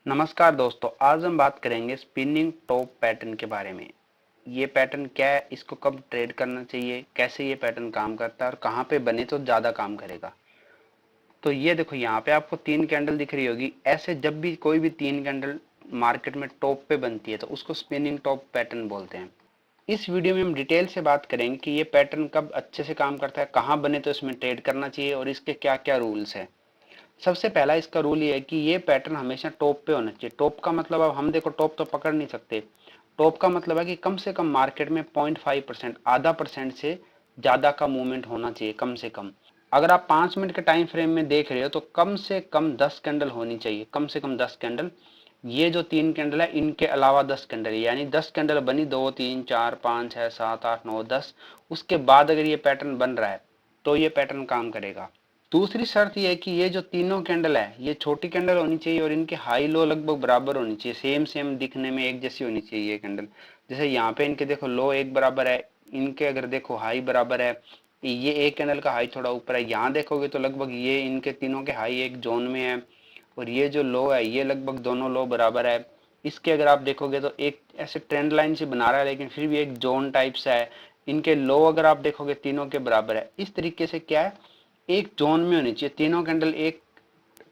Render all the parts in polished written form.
नमस्कार दोस्तों, आज हम बात करेंगे स्पिनिंग टॉप पैटर्न के बारे में। ये पैटर्न क्या है, इसको कब ट्रेड करना चाहिए, कैसे ये पैटर्न काम करता है और कहाँ पे बने तो ज़्यादा काम करेगा। तो ये देखो, यहाँ पे आपको तीन कैंडल दिख रही होगी। ऐसे जब भी कोई भी तीन कैंडल मार्केट में टॉप पे बनती है तो उसको स्पिनिंग टॉप पैटर्न बोलते हैं। इस वीडियो में हम डिटेल से बात करेंगे कि ये पैटर्न कब अच्छे से काम करता है, कहाँ बने तो इसमें ट्रेड करना चाहिए और इसके क्या क्या रूल्स है। सबसे पहला इसका रूल ये है कि ये पैटर्न हमेशा टॉप पे होना चाहिए। टॉप का मतलब, अब हम देखो टॉप तो पकड़ नहीं सकते। टॉप का मतलब है कि कम से कम मार्केट में 0.5% आधा परसेंट से ज़्यादा का मूवमेंट होना चाहिए कम से कम। अगर आप 5 मिनट के टाइम फ्रेम में देख रहे हो तो कम से कम 10 कैंडल होनी चाहिए, कम से कम 10 कैंडल। ये जो तीन कैंडल है इनके अलावा 10 कैंडल, यानी 10 कैंडल बनी, 2 3 4 5 6 7 8 9 10। उसके बाद अगर ये पैटर्न बन रहा है तो ये पैटर्न काम करेगा। दूसरी शर्त यह है कि ये जो तीनों कैंडल है ये छोटी कैंडल होनी चाहिए और इनके हाई लो लगभग बराबर होनी चाहिए, सेम सेम दिखने में एक जैसी होनी चाहिए ये कैंडल। जैसे यहाँ पे इनके देखो लो एक बराबर है, इनके अगर देखो हाई बराबर है। ये एक कैंडल का हाई थोड़ा ऊपर है, यहाँ देखोगे तो लगभग ये इनके तीनों के हाई एक जोन में है और ये जो लो है ये लगभग दोनों लो बराबर है। इसके अगर आप देखोगे तो एक ऐसे ट्रेंड लाइन से बना रहा है लेकिन फिर भी एक जोन टाइप सा है। इनके लो अगर आप देखोगे तीनों के बराबर है। इस तरीके से क्या है, एक जोन में होनी चाहिए तीनों कैंडल, एक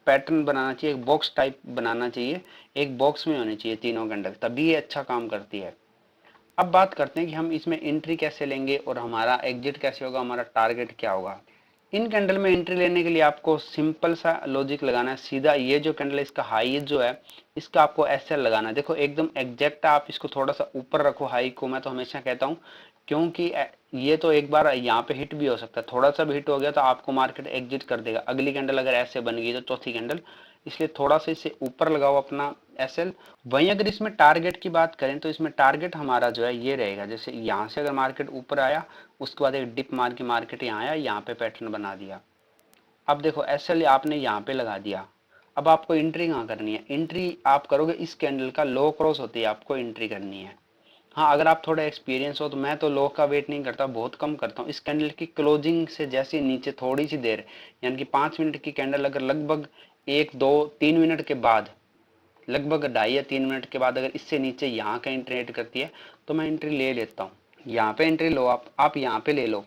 पैटर्न बनाना चाहिए, एक बॉक्स टाइप बनाना चाहिए, एक बॉक्स में होनी चाहिए तीनों कैंडल, तभी ये अच्छा काम करती है। अब बात करते हैं कि हम इसमें एंट्री कैसे लेंगे और हमारा एग्जिट कैसे होगा, हमारा टारगेट क्या होगा। इन कैंडल में एंट्री लेने के लिए आपको सिंपल सा लॉजिक लगाना है। सीधा ये जो कैंडल है इसका हाई जो है इसका आपको एसएल लगाना है। देखो एकदम एग्जैक्ट आप इसको थोड़ा सा ऊपर रखो हाई को, मैं तो हमेशा कहता हूँ, क्योंकि ये तो एक बार यहाँ पे हिट भी हो सकता है, थोड़ा सा भी हिट हो गया तो आपको मार्केट एग्जिट कर देगा। अगली कैंडल अगर ऐसे बन गई तो चौथी कैंडल, इसलिए थोड़ा सा इसे ऊपर लगाओ अपना एसएल। वहीं अगर इसमें टारगेट की बात करें तो इसमें टारगेट हमारा जो है ये रहेगा, जैसे यहाँ से अगर मार्केट ऊपर आया उसके बाद एक डिप मार के मार्केट यहाँ आया, यहाँ पे पैटर्न बना दिया। अब देखो एसएल आपने यहाँ पे लगा दिया। अब आपको एंट्री कहाँ करनी है, एंट्री आप करोगे इस कैंडल का लो क्रॉस होती है आपको एंट्री करनी है। हाँ, अगर आप थोड़ा एक्सपीरियंस हो तो मैं तो लो का वेट नहीं करता, बहुत कम करता हूँ। इस कैंडल की क्लोजिंग से जैसे नीचे थोड़ी सी देर, यानी कि 5 मिनट की कैंडल अगर लगभग 1 2 3 मिनट के बाद, लगभग 2.5 या 3 मिनट के बाद अगर इससे नीचे यहाँ कहीं ट्रेड करती है तो मैं एंट्री ले लेता हूँ। यहाँ पे एंट्री लो, आप यहाँ पे ले लो।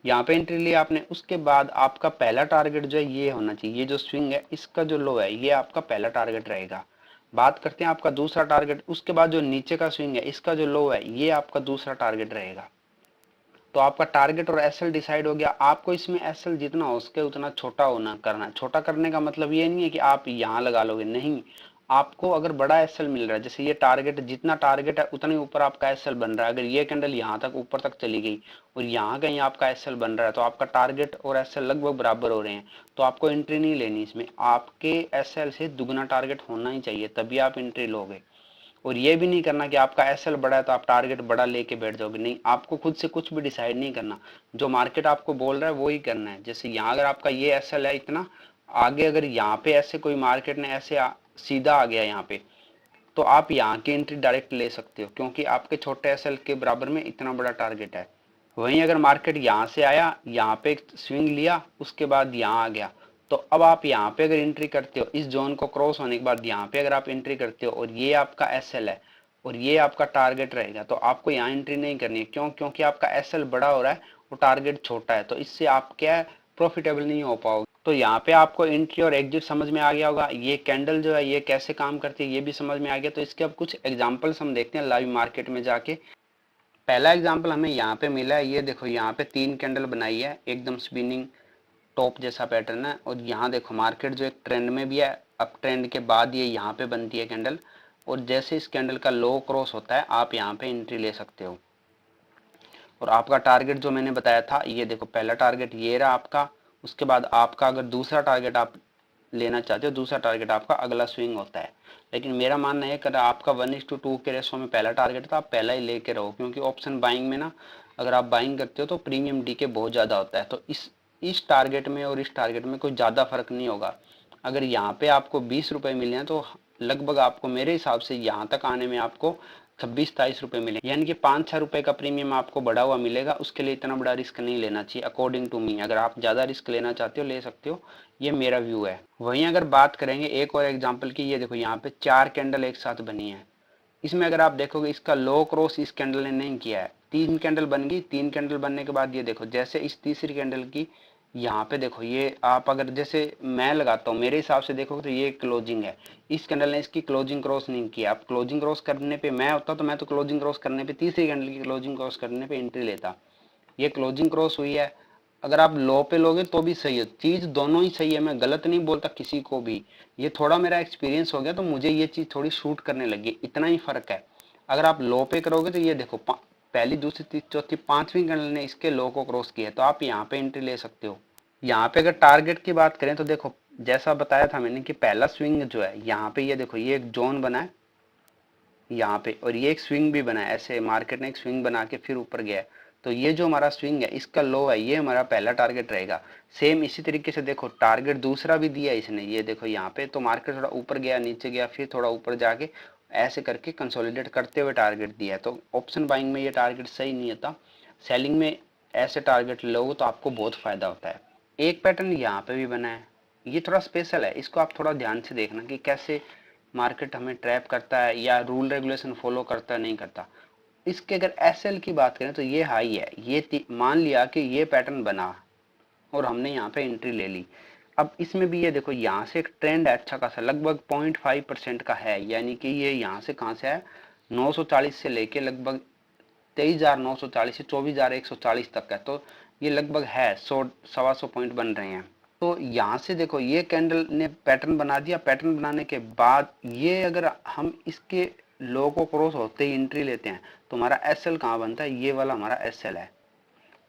यहाँ पे एंट्री लिया आपने, उसके बाद आपका पहला टारगेट जो है ये होना चाहिए, ये जो स्विंग है इसका जो लो है ये आपका पहला टारगेट रहेगा। बात करते हैं आपका दूसरा टारगेट, उसके बाद जो नीचे का स्विंग है इसका जो लो है ये आपका दूसरा टारगेट रहेगा। तो आपका टारगेट और एसएल डिसाइड हो गया। आपको इसमें एसएल जितना हो सके उतना छोटा होना करना है। छोटा करने का मतलब ये नहीं है कि आप यहाँ लगा लोगे, नहीं। आपको अगर बड़ा एसएल मिल रहा है, जैसे ये टारगेट, जितना टारगेट है उतने ऊपर आपका एसएल बन रहा है। अगर ये कैंडल यहाँ तक ऊपर तक चली गई और यहाँ कहीं आपका एसएल बन रहा है तो आपका टारगेट और एसएल लगभग बराबर हो रहे हैं, तो आपको एंट्री नहीं लेनी इसमें। आपके एसएल से दुगना टारगेट होना ही चाहिए तभी आप एंट्री लोगे। और ये भी नहीं करना कि आपका एसएल बड़ा है तो आप टारगेट बड़ा लेके बैठ जाओगे, नहीं। आपको खुद से कुछ भी डिसाइड नहीं करना, जो मार्केट आपको बोल रहा है वो ही करना है। जैसे यहाँ अगर आपका ये एसएल है इतना, आगे अगर यहाँ पे ऐसे कोई मार्केट ने ऐसे सीधा आ गया यहाँ पे, तो आप यहाँ की एंट्री डायरेक्ट ले सकते हो क्योंकि आपके छोटे एसएल के बराबर में इतना बड़ा टारगेट है। वहीं अगर मार्केट यहाँ से आया, यहाँ पे स्विंग लिया, उसके बाद यहाँ आ गया, तो अब आप यहाँ पे अगर एंट्री करते हो, इस जोन को क्रॉस होने के बाद यहाँ पे अगर आप एंट्री करते हो और ये आपका एसएल है और ये आपका टारगेट रहेगा, तो आपको यहाँ एंट्री नहीं करनी है। क्यों? क्योंकि आपका एसएल बड़ा हो रहा है और टारगेट छोटा है, तो इससे आप क्या है, प्रॉफिटेबल नहीं हो पाओगे। तो यहाँ पे आपको एंट्री और एग्जिट समझ में आ गया होगा, ये कैंडल जो है ये कैसे काम करती है ये भी समझ में आ गया। तो इसके अब कुछ एग्जाम्पल्स हम देखते हैं लाइव मार्केट में जाके। पहला एग्जाम्पल हमें यहाँ पे मिला है, ये देखो यहाँ पे तीन कैंडल बनाई है, एकदम स्पिनिंग टॉप जैसा पैटर्न है। और यहाँ देखो मार्केट जो एक ट्रेंड में भी है, अप ट्रेंड के बाद ये यहाँ पे बनती है कैंडल, और जैसे इस कैंडल का लो क्रॉस होता है आप यहाँ पे एंट्री ले सकते हो। और आपका टारगेट जो मैंने बताया था, ये देखो पहला टारगेट ये रहा आपका। उसके बाद आपका अगर दूसरा टारगेट आप लेना चाहते हो, दूसरा टारगेट आपका अगला स्विंग होता है। लेकिन मेरा मानना है कि आपका 1:2 के रेशो में पहला टारगेट था, आप पहला ही लेके रहो, क्योंकि ऑप्शन बाइंग में ना, अगर आप बाइंग करते हो तो प्रीमियम डीके बहुत ज़्यादा होता है। तो इस टारगेट में और इस टारगेट में कोई ज़्यादा फर्क नहीं होगा। अगर यहाँ पे आपको 20 रुपये मिले हैं तो लगभग आपको मेरे हिसाब से यहाँ तक आने में आपको 26-27 रुपये मिले, यानी कि 5-6 रुपये का प्रीमियम आपको बढ़ा हुआ मिलेगा। उसके लिए इतना बड़ा रिस्क नहीं लेना चाहिए अकॉर्डिंग टू मी। अगर आप ज़्यादा रिस्क लेना चाहते हो ले सकते हो, ये मेरा व्यू है। वहीं अगर बात करेंगे एक और एग्जांपल की, ये देखो यहाँ पे 4 कैंडल एक साथ बनी है। इसमें अगर आप देखोगे इसका लो क्रॉस इस कैंडल ने नहीं किया है। 3 कैंडल बन गई, 3 कैंडल बनने के बाद ये देखो जैसे इस तीसरी कैंडल की यहाँ पे देखो, ये आप अगर जैसे मैं लगाता हूँ मेरे हिसाब से देखोगे तो ये क्लोजिंग है। इस कैंडल ने इसकी क्लोजिंग क्रॉस नहीं किया। अब क्लोजिंग क्रॉस करने पे मैं होता तो मैं तो क्लोजिंग क्रॉस करने पे, तीसरी कैंडल की क्लोजिंग क्रॉस करने पे एंट्री लेता। ये क्लोजिंग क्रॉस हुई है। अगर आप लो पे लोगे तो भी सही है, चीज दोनों ही सही है, मैं गलत नहीं बोलता किसी को भी। ये थोड़ा मेरा एक्सपीरियंस हो गया तो मुझे ये चीज थोड़ी शूट करने लगी, इतना ही फर्क है। अगर आप लो पे करोगे तो ये देखो पहली दूसरी तीसरी चौथी पांचवी कैंडल ने इसके लो को क्रॉस किया है, तो आप यहाँ पे एंट्री ले सकते हो। यहाँ पे अगर टारगेट की बात करें तो देखो जैसा बताया था मैंने कि पहला स्विंग जो है यहाँ पे, ये देखो ये एक जोन बना है यहाँ पे, और ये एक स्विंग भी बना है। ऐसे मार्केट ने एक स्विंग बना के फिर ऊपर गया है। तो ये जो हमारा स्विंग है इसका लो है, ये हमारा पहला टारगेट रहेगा। सेम इसी तरीके से देखो टारगेट दूसरा भी दिया इसने, ये देखो यहाँ पे। तो मार्केट थोड़ा ऊपर गया, नीचे गया, फिर थोड़ा ऊपर जाके ऐसे करके कंसोलिडेट करते हुए टारगेट दिया है। तो ऑप्शन बाइंग में ये टारगेट सही नहीं होता, सेलिंग में ऐसे टारगेट लोगे तो आपको बहुत फायदा होता है। एक पैटर्न यहाँ पे भी बना है, ये थोड़ा स्पेशल है, इसको आप थोड़ा ध्यान से देखना कि कैसे मार्केट हमें ट्रैप करता है या रूल रेगुलेशन फॉलो करता है नहीं करता। इसके अगर एसएल की बात करें तो ये हाई है, ये मान लिया कि ये पैटर्न बना और हमने यहाँ पे एंट्री ले ली। अब इसमें भी ये देखो यहाँ से एक ट्रेंड है अच्छा खासा, लगभग 0.5% का है, यानी कि ये यहाँ से कहाँ से है 940 से लेके लगभग 23,940 से 24,140 तक है। तो ये लगभग है 100 सवा 100 पॉइंट बन रहे हैं। तो यहाँ से देखो ये कैंडल ने पैटर्न बना दिया, पैटर्न बनाने के बाद ये अगर हम इसके लो को क्रॉस होते ही एंट्री लेते हैं तो हमारा एसएल कहाँ बनता है, ये वाला हमारा एसएल है।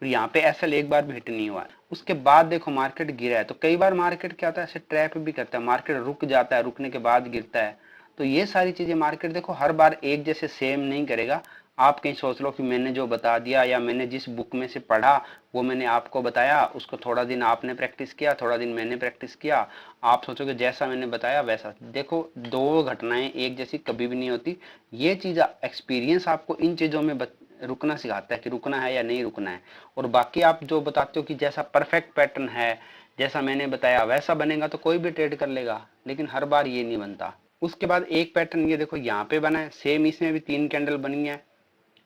और यहाँ पे एसएल एक बार भी हिट नहीं हुआ है। उसके बाद देखो मार्केट गिरा है, तो कई बार मार्केट क्या होता है ऐसे ट्रैप भी करता है, मार्केट रुक जाता है, रुकने के बाद गिरता है। तो ये सारी चीजें मार्केट देखो हर बार एक जैसे सेम नहीं करेगा। आप कहीं सोच लो कि मैंने जो बता दिया या मैंने जिस बुक में से पढ़ा वो मैंने आपको बताया, उसको थोड़ा दिन आपने प्रैक्टिस किया, थोड़ा दिन मैंने प्रैक्टिस किया, आप सोचोगे जैसा मैंने बताया वैसा। देखो दो घटनाएं एक जैसी कभी भी नहीं होती। ये चीज एक्सपीरियंस आपको इन चीजों में रुकना सिखाता है कि रुकना है या नहीं रुकना है। और बाकी आप जो बताते हो कि जैसा परफेक्ट पैटर्न है, जैसा मैंने बताया वैसा बनेगा तो कोई भी ट्रेड कर लेगा, लेकिन हर बार ये नहीं बनता। उसके बाद एक पैटर्न ये देखो यहाँ पे बना है, सेम इसमें भी 3 कैंडल बनी है,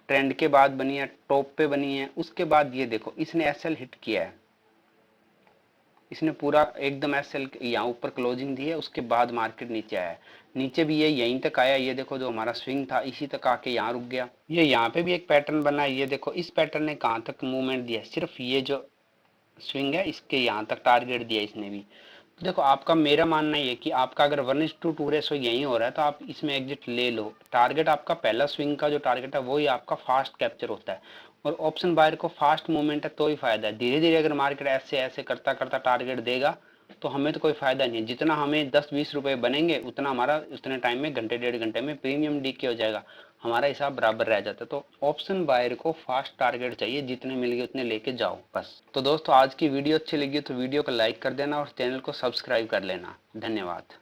ट्रेंड के बाद बनी है, टॉप पे बनी है। उसके बाद ये देखो इसने एसएल हिट किया है, इसने पूरा एकदम एसएल यहाँ ऊपर क्लोजिंग दी है, उसके बाद मार्केट नीचे आया है। नीचे भी ये यहीं तक आया, ये देखो जो हमारा स्विंग था इसी तक आके यहाँ रुक गया। ये यहाँ पे भी एक पैटर्न बना है, ये देखो इस पैटर्न ने कहाँ तक मूवमेंट दिया, सिर्फ ये जो स्विंग है इसके यहाँ तक टारगेट दिया इसने भी। तो देखो आपका, मेरा मानना ये है कि आपका अगर 1:2 रेशो यही हो रहा है तो आप इसमें एग्जिट ले लो। टारगेट आपका पहला स्विंग का जो टारगेट है वही आपका फास्ट कैप्चर होता है, और ऑप्शन बायर को फास्ट मूवमेंट है तो ही फायदा है। धीरे धीरे अगर मार्केट ऐसे ऐसे करता करता टारगेट देगा तो हमें तो कोई फायदा नहीं है। जितना हमें 10-20 रुपए बनेंगे उतना हमारा उतने टाइम में, घंटे 1.5 घंटे में प्रीमियम डीके हो जाएगा, हमारा हिसाब बराबर रह जाता है। तो ऑप्शन बायर को फास्ट टारगेट चाहिए, जितने मिल गए उतने लेके जाओ बस। तो दोस्तों आज की वीडियो अच्छी लगी तो वीडियो को लाइक कर देना और चैनल को सब्सक्राइब कर लेना। धन्यवाद।